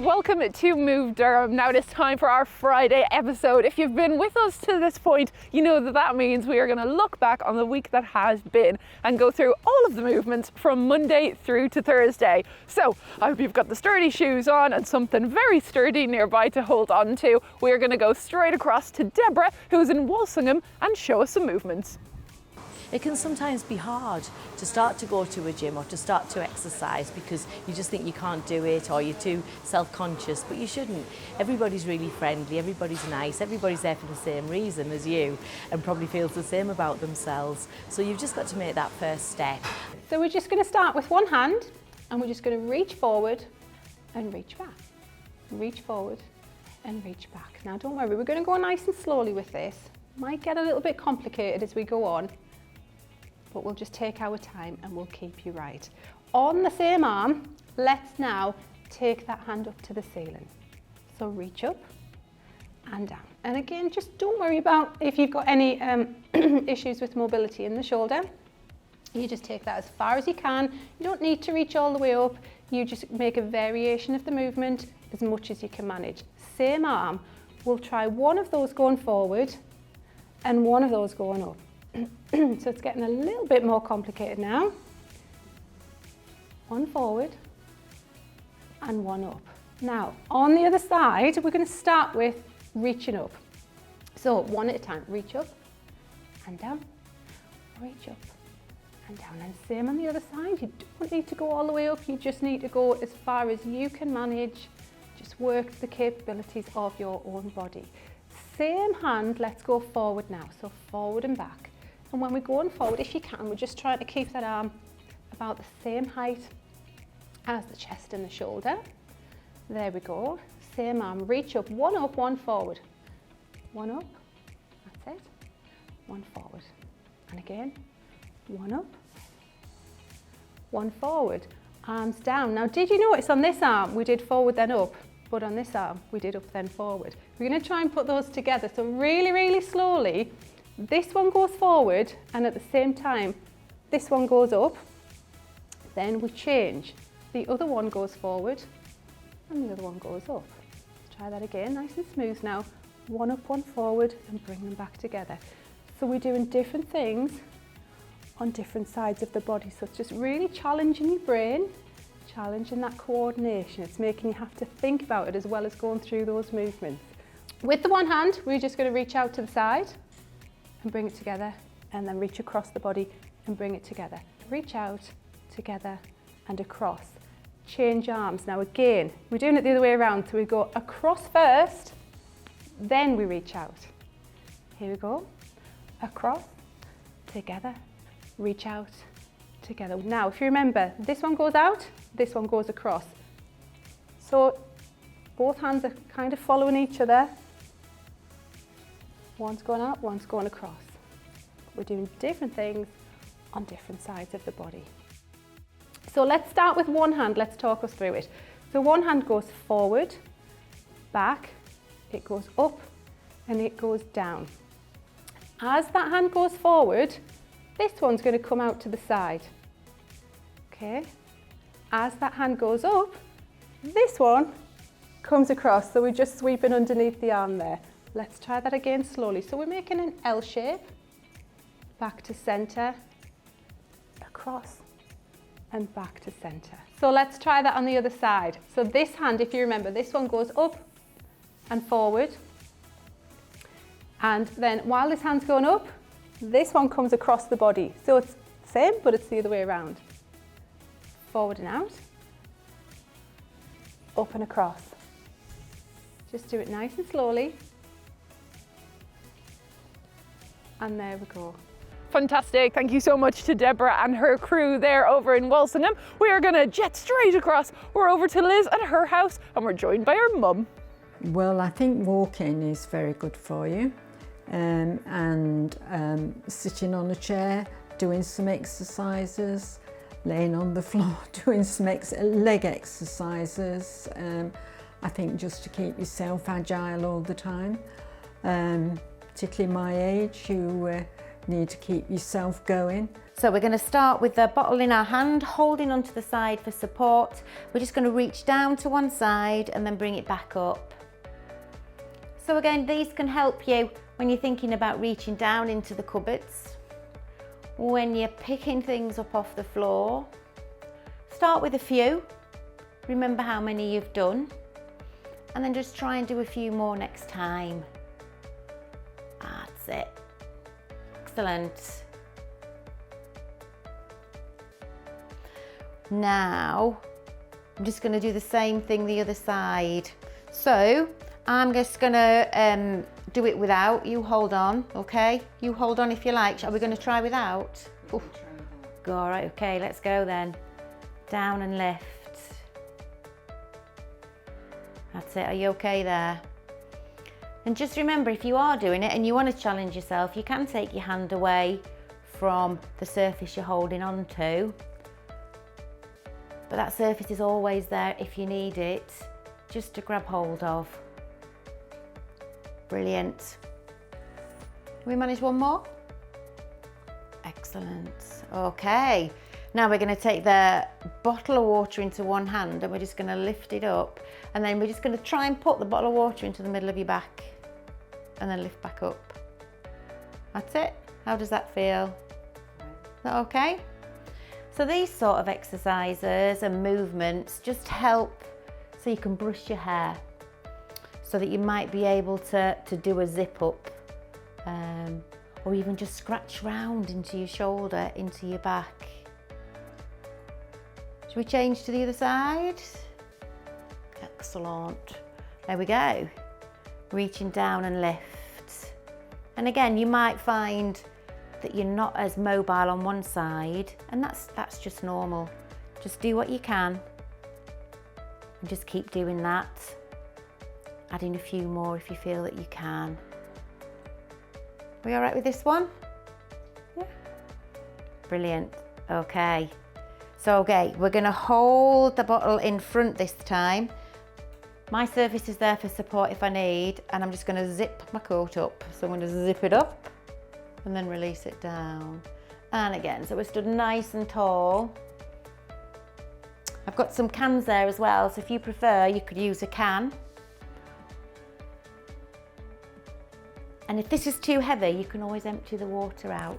welcome to Move Durham. Now it is time for our Friday episode. If you've been with us to this point, you know that means we are going to look back on the week that has been and go through all of the movements from Monday through to Thursday. So I hope you've got the sturdy shoes on and something very sturdy nearby to hold on to. We are going to go straight across to Deborah, who's in Walsingham, and show us some movements. It can sometimes be hard to start to go to a gym or to start to exercise because you just think you can't do it or you're too self-conscious, but you shouldn't. Everybody's really friendly, everybody's nice, everybody's there for the same reason as you and probably feels the same about themselves. So you've just got to make that first step. So we're just going to start with one hand and we're just going to reach forward and reach back. Reach forward and reach back. Now don't worry, we're going to go nice and slowly with this. Might get a little bit complicated as we go on, but we'll just take our time and we'll keep you right. On the same arm, let's now take that hand up to the ceiling. So reach up and down. And again, just don't worry about if you've got any issues with mobility in the shoulder. You just take that as far as you can. You don't need to reach all the way up. You just make a variation of the movement as much as you can manage. Same arm, we'll try one of those going forward and one of those going up. So it's getting a little bit more complicated now. One forward and one up. Now, on the other side, we're going to start with reaching up. So one at a time, reach up and down, reach up and down. And same on the other side, you don't need to go all the way up, you just need to go as far as you can manage. Just work the capabilities of your own body. Same hand, let's go forward now. So forward and back. And when we're going forward, if you can, we're just trying to keep that arm about the same height as the chest and the shoulder. There we go. Same arm, reach up, one forward. One up, that's it. One forward. And again, one up, one forward. Arms down. Now, did you notice on this arm, we did forward then up, but on this arm, we did up then forward. We're going to try and put those together. So really, really slowly, this one goes forward and at the same time this one goes up, then we change. The other one goes forward and the other one goes up. Let's try that again, nice and smooth now. One up, one forward and bring them back together. So we're doing different things on different sides of the body. So it's just really challenging your brain, challenging that coordination. It's making you have to think about it as well as going through those movements. With the one hand, we're just going to reach out to the side and bring it together and then reach across the body and bring it together. Reach out, together and across. Change arms. Now again, we're doing it the other way around. So we go across first, then we reach out. Here we go. Across, together, reach out, together. Now if you remember, this one goes out, this one goes across. So both hands are kind of following each other. One's going up, one's going across. We're doing different things on different sides of the body. So let's start with one hand, let's talk us through it. So one hand goes forward, back, it goes up and it goes down. As that hand goes forward, this one's going to come out to the side. Okay. As that hand goes up, this one comes across, so we're just sweeping underneath the arm there. Let's try that again slowly. So we're making an L shape, back to center, across and back to center. So let's try that on the other side. So this hand, if you remember, this one goes up and forward. And then while this hand's going up, this one comes across the body. So it's the same, but it's the other way around. Forward and out, up and across. Just do it nice and slowly. And there we go. Fantastic. Thank you so much to Deborah and her crew there over in Walsingham. We are going to jet straight across. We're over to Liz at her house and we're joined by her mum. Well, I think walking is very good for you and sitting on a chair, doing some exercises, laying on the floor, doing some leg exercises. I think just to keep yourself agile all the time, particularly my age, need to keep yourself going. So we're going to start with the bottle in our hand, holding onto the side for support. We're just going to reach down to one side and then bring it back up. So again, these can help you when you're thinking about reaching down into the cupboards, when you're picking things up off the floor. Start with a few, remember how many you've done, and then just try and do a few more next time. That's it. Excellent. Now, I'm just going to do the same thing the other side. So, I'm just going to do it without. You hold on, okay? You hold on if you like. Are we going to try without? Go, all right, okay, let's go then. Down and lift. That's it. Are you okay there? And just remember, if you are doing it and you want to challenge yourself, you can take your hand away from the surface you're holding on to. But that surface is always there if you need it, just to grab hold of. Brilliant. We manage one more? Excellent. Okay. Now we're going to take the bottle of water into one hand and we're just going to lift it up, and then we're just going to try and put the bottle of water into the middle of your back and then lift back up. That's it. How does that feel? Is that okay? So these sort of exercises and movements just help so you can brush your hair, so that you might be able to do a zip up, or even just scratch round into your shoulder, into your back. Should we change to the other side? Excellent. There we go. Reaching down and lift. And again, you might find that you're not as mobile on one side, and that's just normal. Just do what you can and just keep doing that. Adding a few more if you feel that you can. Are we all right with this one? Yeah. Brilliant. Okay. So, okay, we're going to hold the bottle in front this time. My surface is there for support if I need, and I'm just going to zip my coat up. So I'm going to zip it up and then release it down. And again, so we're stood nice and tall. I've got some cans there as well, so if you prefer, you could use a can. And if this is too heavy, you can always empty the water out.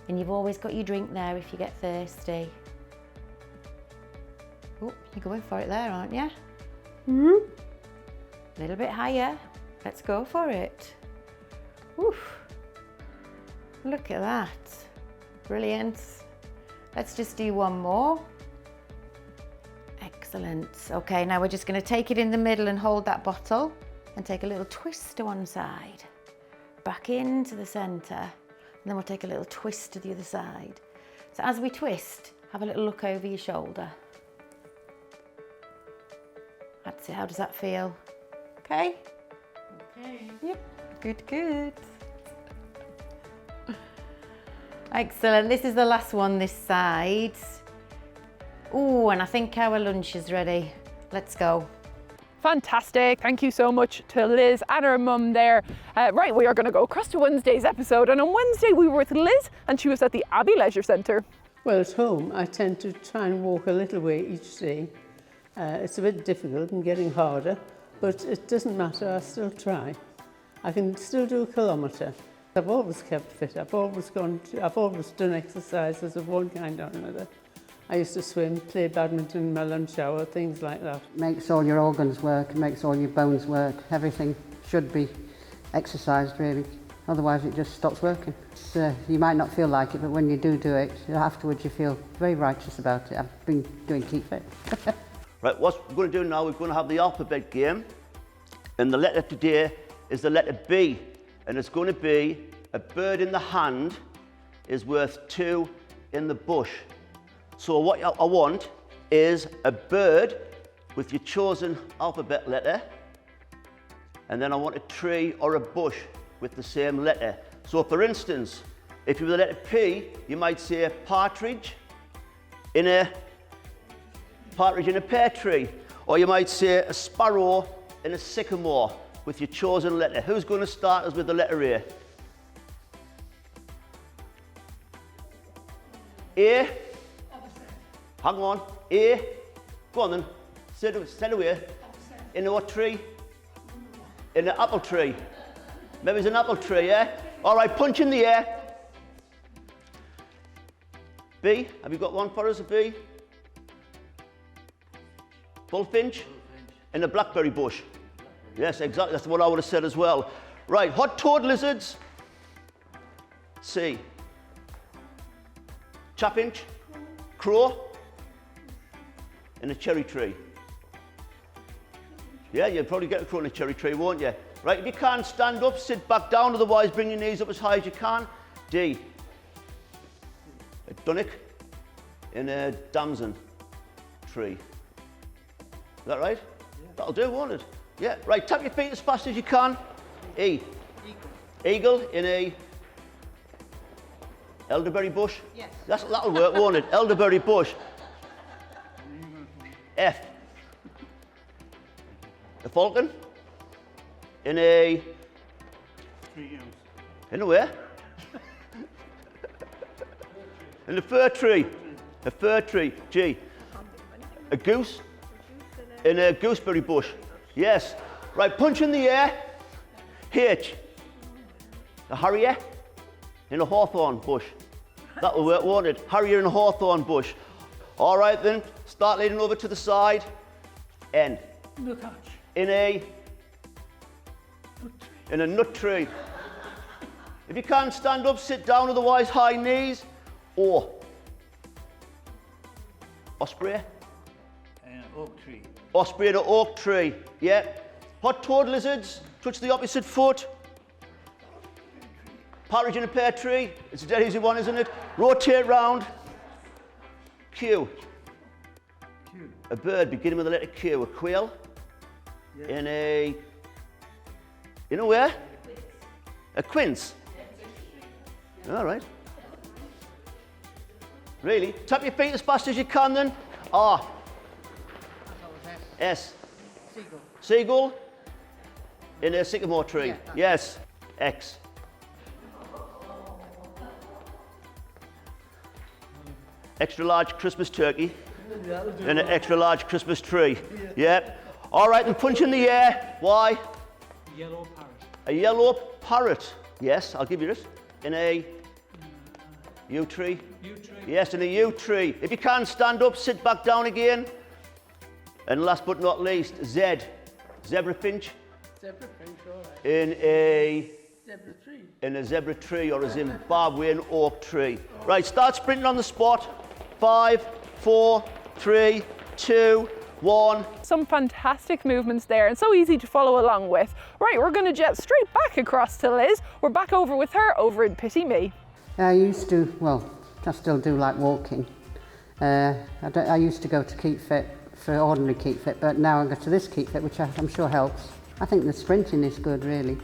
And you've always got your drink there if you get thirsty. Oh, you're going for it there, aren't you? A little bit higher. Let's go for it. Oof. Look at that. Brilliant. Let's just do one more. Excellent. Okay, now we're just going to take it in the middle and hold that bottle and take a little twist to one side. Back into the centre, and then we'll take a little twist to the other side. So as we twist, have a little look over your shoulder. That's it. How does that feel? Okay? Okay. Yep. Good, good. Excellent. This is the last one this side. Oh, and I think our lunch is ready. Let's go. Fantastic. Thank you so much to Liz and her mum there. Right, we are going to go across to Wednesday's episode. And on Wednesday, we were with Liz and she was at the Abbey Leisure Centre. Well, at home, I tend to try and walk a little way each day. It's a bit difficult and getting harder, but it doesn't matter, I still try. I can still do a kilometre. I've always kept fit. I've always done exercises of one kind or another. I used to swim, play badminton in my lunch hour, things like that. Makes all your organs work, makes all your bones work. Everything should be exercised, really. Otherwise, it just stops working. You might not feel like it, but when you do it, afterwards you feel very righteous about it. I've been doing Keep Fit. Right, what we're going to do now, we're going to have the alphabet game. And the letter today is the letter B. And it's going to be a bird in the hand is worth 2 in the bush. So what I want is a bird with your chosen alphabet letter, and then I want a tree or a bush with the same letter. So for instance, if you were the letter P, you might say partridge in a pear tree, or you might say a sparrow in a sycamore with your chosen letter. Who's going to start us with the letter A? A. Hang on. A. Go on then. Stand away. In a what tree? In an apple tree. Maybe it's an apple tree, yeah? All right, punch in the air. B. Have you got one for us, a B? Bullfinch. In a blackberry bush. Yes, exactly. That's what I would have said as well. Right, hot-toed lizards. C. Chaffinch. Crow. In a cherry tree. Yeah, you'll probably get a crow in a cherry tree, won't you? Right, if you can't stand up, sit back down, otherwise bring your knees up as high as you can. D. A dunnock in a damson tree. Is that right? Yeah. That'll do, won't it? Yeah, right, tap your feet as fast as you can. E. Eagle in a elderberry bush? Yes. That'll work, won't it? Elderberry bush. F. A falcon in a... In a where? In a fir tree. A fir tree. G. A goose in a gooseberry bush. Yes. Right, punch in the air. H. A harrier in a hawthorn bush. That'll work, won't it? Harrier in a hawthorn bush. All right then, start leaning over to the side. N. In a nut tree. If you can't stand up, sit down, otherwise high knees. O. Osprey. Oak tree. Osprey in an oak tree. Yeah. Hot-toed lizards. Touch the opposite foot. Partridge in a pear tree. It's a dead easy one, isn't it? Rotate round. Q. A bird beginning with the letter Q. A quail. Yes. In a where? A quince. All right. Really? Tap your feet as fast as you can then. R. S. Seagull. Seagull. In a sycamore tree. Yeah, yes. X. Extra large Christmas turkey. In an extra large Christmas tree. Yeah. All right, then punch in the air. Y. Yellow parrot. A yellow parrot. Yes, I'll give you this. In a yew tree. Yew tree. Yes, in a yew tree. If you can't stand up, sit back down again. And last but not least, Z. Zebra finch. Zebra finch, all right. In a Zebra tree. In a zebra tree or a Zimbabwean oak tree. Right, start sprinting on the spot. 5, 4, 3, 2, 1. Some fantastic movements there and so easy to follow along with. Right, we're going to jet straight back across to Liz. We're back over with her over in Pity Me. I used to, well, I still do like walking. I used to go to Keep Fit for ordinary Keep Fit, but now I go to this Keep Fit, which I'm sure helps. I think the sprinting is good, really,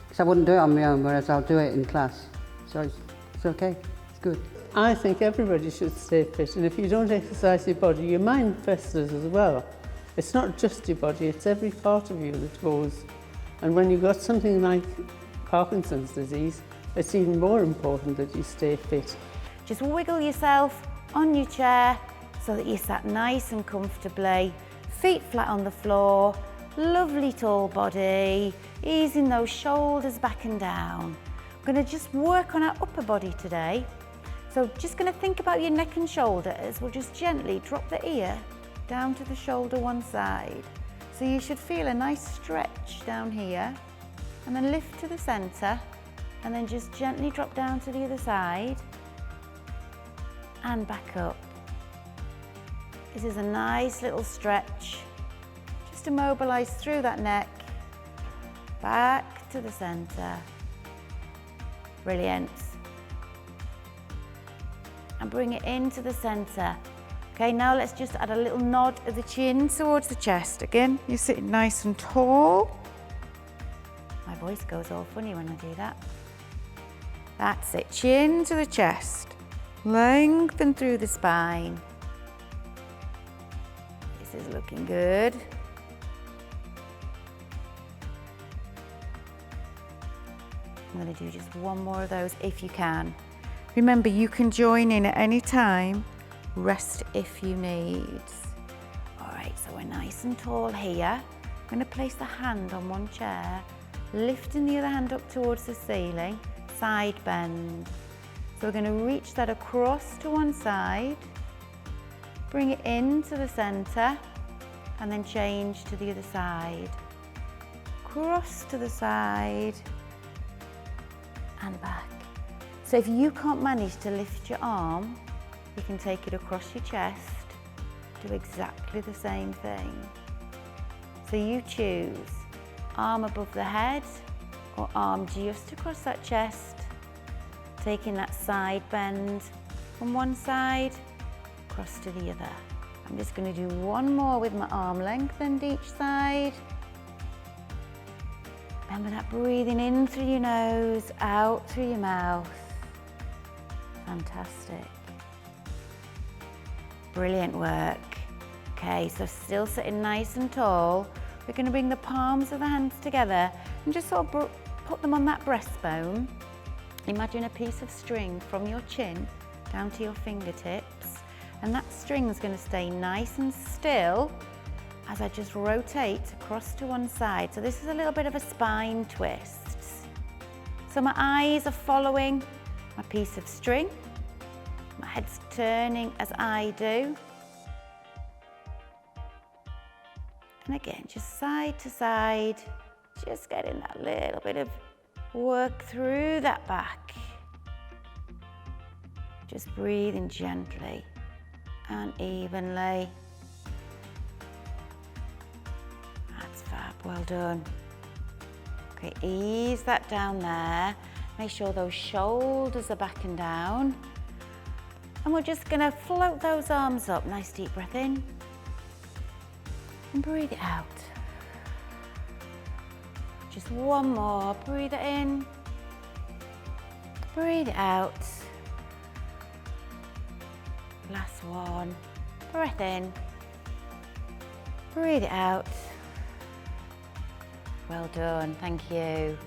because I wouldn't do it on my own, whereas I'll do it in class. So it's okay, it's good. I think everybody should stay fit, and if you don't exercise your body, your mind festers as well. It's not just your body, it's every part of you that goes. And when you've got something like Parkinson's disease, it's even more important that you stay fit. Just wiggle yourself on your chair so that you're sat nice and comfortably, feet flat on the floor, lovely tall body, easing those shoulders back and down. We're going to just work on our upper body today. So just going to think about your neck and shoulders. We'll just gently drop the ear down to the shoulder one side. So you should feel a nice stretch down here, and then lift to the centre, and then just gently drop down to the other side and back up. This is a nice little stretch, just to mobilise through that neck, back to the centre. Brilliant. And bring it into the centre. Okay, now let's just add a little nod of the chin towards the chest. Again, you're sitting nice and tall. My voice goes all funny when I do that. That's it, chin to the chest. Lengthen through the spine. This is looking good. I'm going to do just one more of those if you can. Remember, you can join in at any time. Rest if you need. All right, so we're nice and tall here. I'm going to place the hand on one chair, lifting the other hand up towards the ceiling, side bend. So we're going to reach that across to one side, bring it into the center, and then change to the other side. Cross to the side and back. So if you can't manage to lift your arm, you can take it across your chest, do exactly the same thing. So you choose arm above the head or arm just across that chest, taking that side bend from one side, across to the other. I'm just going to do one more with my arm lengthened each side. Remember that breathing in through your nose, out through your mouth. Fantastic. Brilliant work. Okay, so still sitting nice and tall. We're going to bring the palms of the hands together and just sort of put them on that breastbone. Imagine a piece of string from your chin down to your fingertips, and that string is going to stay nice and still as I just rotate across to one side. So this is a little bit of a spine twist. So my eyes are following my piece of string. My head's turning as I do. And again, just side to side, just getting that little bit of work through that back. Just breathing gently and evenly. That's fab, well done. Okay, ease that down there. Make sure those shoulders are back and down. And we're just gonna float those arms up. Nice deep breath in. And breathe it out. Just one more, breathe it in. Breathe it out. Last one, breath in. Breathe it out. Well done, thank you.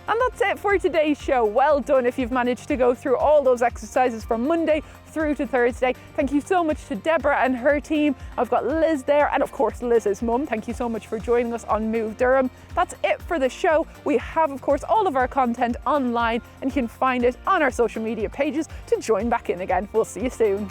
And that's it for today's show. Well done if you've managed to go through all those exercises from Monday through to Thursday. Thank you so much to Deborah and her team. I've got Liz there, and of course Liz's mum. Thank you so much for joining us on Move Durham. That's it for the show. We have, of course, all of our content online, and you can find it on our social media pages to join back in again. We'll see you soon.